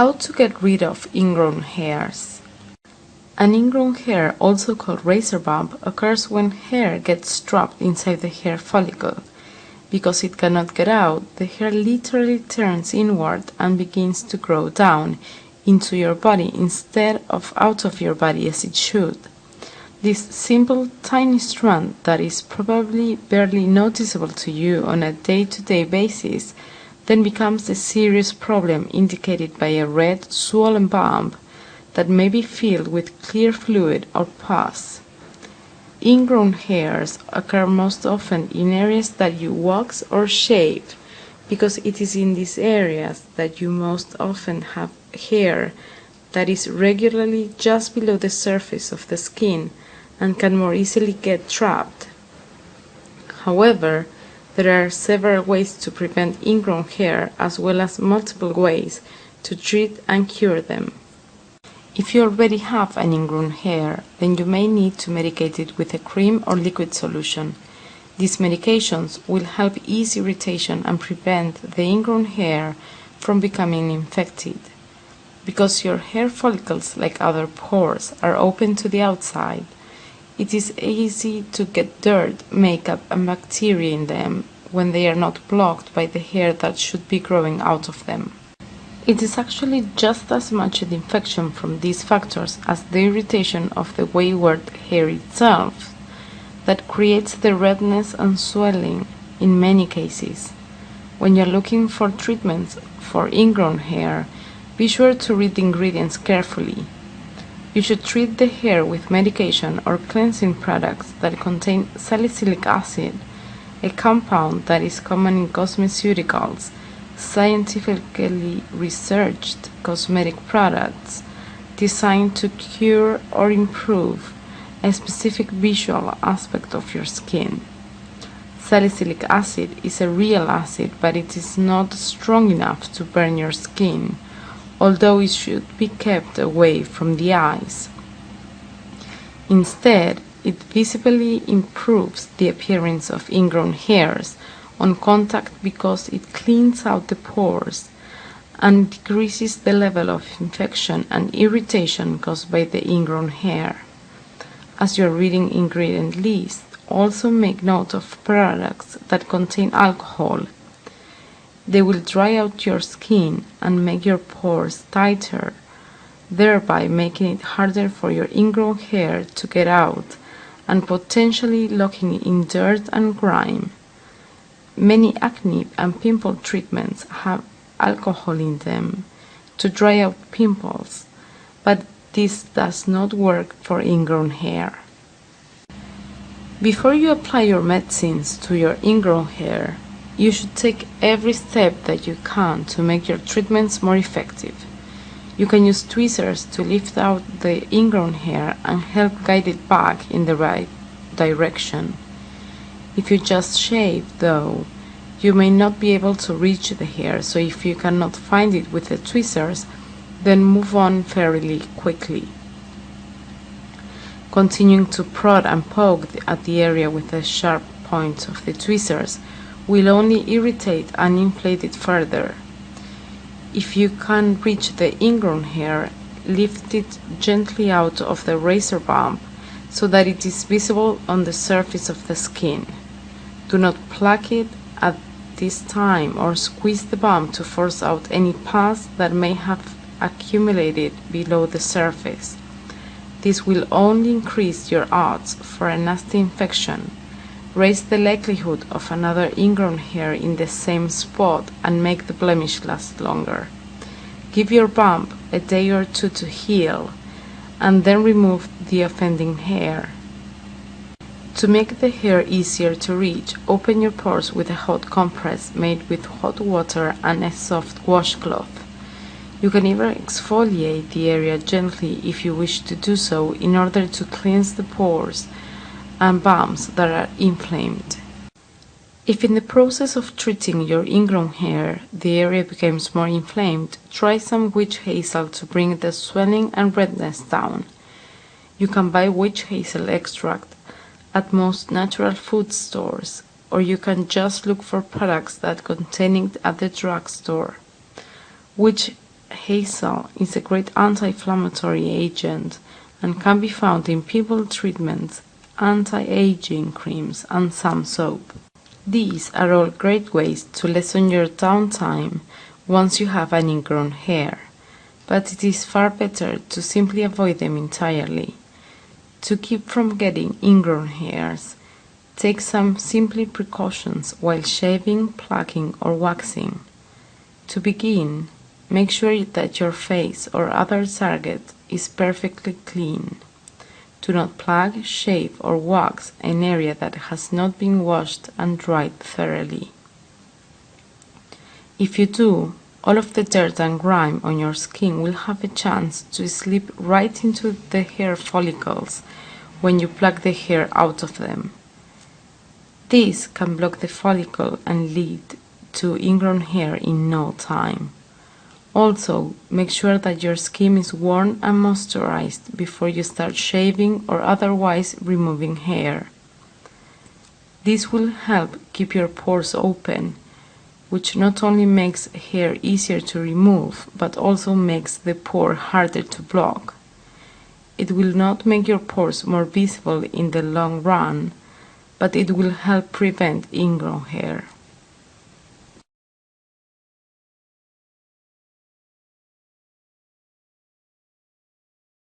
How to get rid of ingrown hairs. An ingrown hair, also called razor bump, occurs when hair gets trapped inside the hair follicle. Because it cannot get out, the hair literally turns inward and begins to grow down into your body instead of out of your body as it should. This simple tiny strand that is probably barely noticeable to you on a day-to-day basis then becomes a serious problem indicated by a red, swollen bump that may be filled with clear fluid or pus. Ingrown hairs occur most often in areas that you wax or shave, because it is in these areas that you most often have hair that is regularly just below the surface of the skin and can more easily get trapped. However, there are several ways to prevent ingrown hair, as well as multiple ways to treat and cure them. If you already have an ingrown hair, then you may need to medicate it with a cream or liquid solution. These medications will help ease irritation and prevent the ingrown hair from becoming infected. Because your hair follicles, like other pores, are open to the outside, it is easy to get dirt, makeup, and bacteria in them when they are not blocked by the hair that should be growing out of them. It is actually just as much an infection from these factors as the irritation of the wayward hair itself that creates the redness and swelling in many cases. When you're looking for treatments for ingrown hair, be sure to read the ingredients carefully. You should treat the hair with medication or cleansing products that contain salicylic acid, a compound that is common in cosmeceuticals, scientifically researched cosmetic products designed to cure or improve a specific visual aspect of your skin. Salicylic acid is a real acid, but it is not strong enough to burn your skin, although it should be kept away from the eyes. Instead, it visibly improves the appearance of ingrown hairs on contact because it cleans out the pores and decreases the level of infection and irritation caused by the ingrown hair. As you are reading ingredient list, also make note of products that contain alcohol. They will dry out your skin and make your pores tighter, thereby making it harder for your ingrown hair to get out and potentially locking in dirt and grime. Many acne and pimple treatments have alcohol in them to dry out pimples, but this does not work for ingrown hair. Before you apply your medicines to your ingrown hair, you should take every step that you can to make your treatments more effective. You can use tweezers to lift out the ingrown hair and help guide it back in the right direction. If you just shave, though, you may not be able to reach the hair, so if you cannot find it with the tweezers, then move on fairly quickly. Continuing to prod and poke at the area with the sharp points of the tweezers will only irritate and inflate it further. If you can reach the ingrown hair, lift it gently out of the razor bump so that it is visible on the surface of the skin. Do not pluck it at this time or squeeze the bump to force out any pus that may have accumulated below the surface. This will only increase your odds for a nasty infection, raise the likelihood of another ingrown hair in the same spot, and make the blemish last longer. Give your bump a day or two to heal, and then remove the offending hair. To make the hair easier to reach, open your pores with a hot compress made with hot water and a soft washcloth. You can even exfoliate the area gently if you wish to do so in order to cleanse the pores and bumps that are inflamed. If in the process of treating your ingrown hair the area becomes more inflamed, try some witch hazel to bring the swelling and redness down. You can buy witch hazel extract at most natural food stores, or you can just look for products that contain it at the drugstore. Witch hazel is a great anti-inflammatory agent and can be found in pimple treatments, anti-aging creams, and some soap. These are all great ways to lessen your downtime once you have an ingrown hair, but it is far better to simply avoid them entirely. To keep from getting ingrown hairs, take some simple precautions while shaving, plucking, or waxing. To begin, make sure that your face or other target is perfectly clean. Do not plug, shave, or wax an area that has not been washed and dried thoroughly. If you do, all of the dirt and grime on your skin will have a chance to slip right into the hair follicles when you pluck the hair out of them. This can block the follicle and lead to ingrown hair in no time. Also, make sure that your skin is warm and moisturized before you start shaving or otherwise removing hair. This will help keep your pores open, which not only makes hair easier to remove, but also makes the pore harder to block. It will not make your pores more visible in the long run, but it will help prevent ingrown hair.